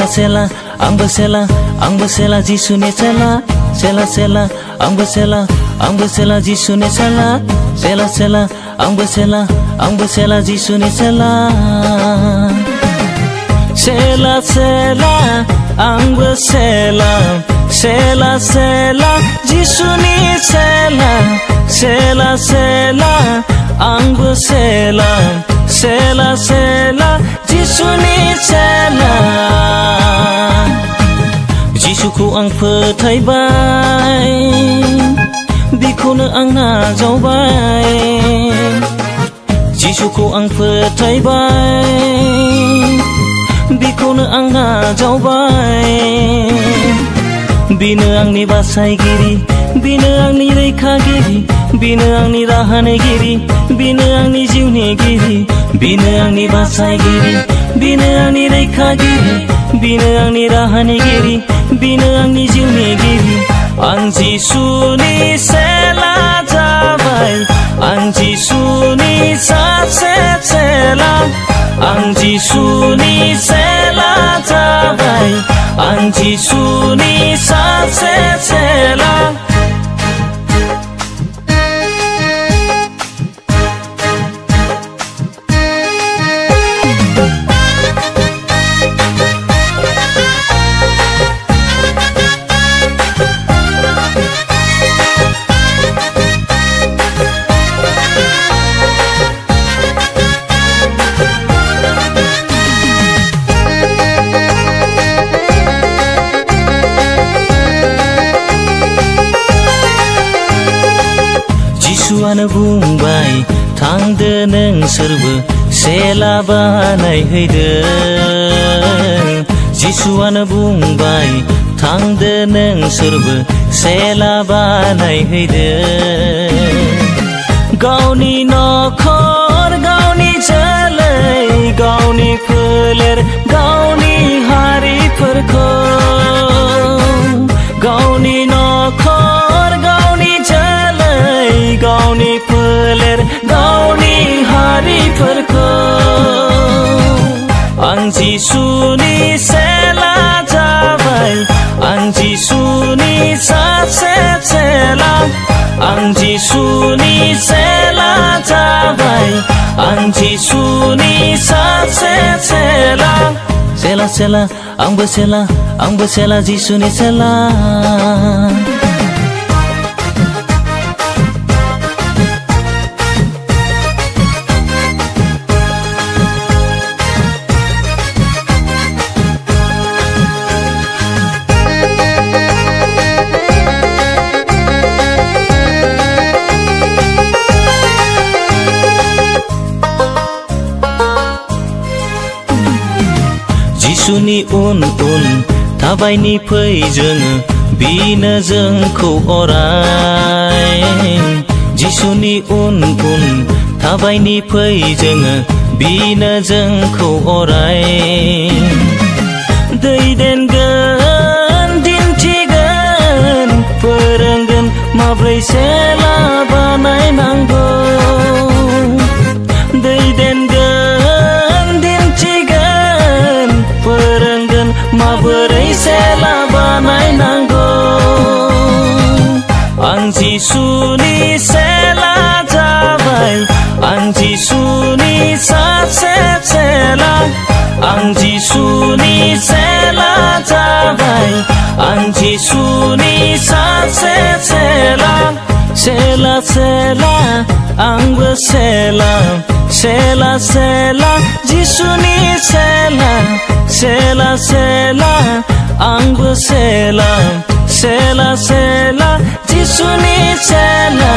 Sela sela, आंबो सेला जिसुनि सेला सेला सेला आंबो सेला जिसुनि सेला सेला सेला आंबो सेला जिसुनि सेला सेला सेला आंबो सेला सेला सेला जिसुनि सेला सेला सेला आंबो सेला सेला सेला जिसुनि सेला जिसुखौ आं फोथायबाय बिखौनो आं नाजावबाय जिसुखौ आं फोथायबाय बिखौनो आं नाजावबाय बिनो आंनि बासायगिरि बिनो आंनि रैखागिरि बिनो आंनि राहानेगिरि बिनो आंनि जिउनिगिरि बिनो आंनि बासायगिरि बिनो आंनि रैखागिरि बिनो आंनि राहानेगिरि बिनो आंनि जिउनिगिरि आं जिसुनि सेला जाबाय आं जिसुनि सासे सेला आं जिसुनि सेला जाबाय आं जिसुनि सासे सेला जिसुआनो बुंबाय थांदो नोंसोरबो सेला बानायहैदो जिसुआनो बुंबाय थांदो नोंसोरबो सेला बानायहैदो गावनि नखर गावनि जोलै गावनि फोलेर गावनि हारिफोरखौ गावनि नखर गावनि जोलै गावनि फोलेर गावनि हारिफोरखौ आं जिसुनि सेला जाबाय आं जिसुनि सासे सेला आं जिसुनि सेला जाबाय आं जिसुनि सासे सेला सेला सेला आंबो सेला जिसुनि सेला जिसुनि उन थाबायनि फै जोङो बिनो जोंखौ अराय जिसुनि उन थाबायनि फै जोङो बिनो जोंखौ अराय दैदेनगोन दिन्थिगोन फोरोंगोन माब्रै सेला बानायनांगौ दैदेनगोन दिन्थिगोन फोरोंगोन माबोरै सेला बानायनांगौ आं जिसुनि सेला जाबाय आं जिसुनि सासे सेला आं जिसुनि सेला जाबाय आं जिसुनि सासे सेला सेला सेला आंबो सेला सेला सेला जिसुनि सेला सेला सेला आंबो सेला सेला सेला जिसुनि सेला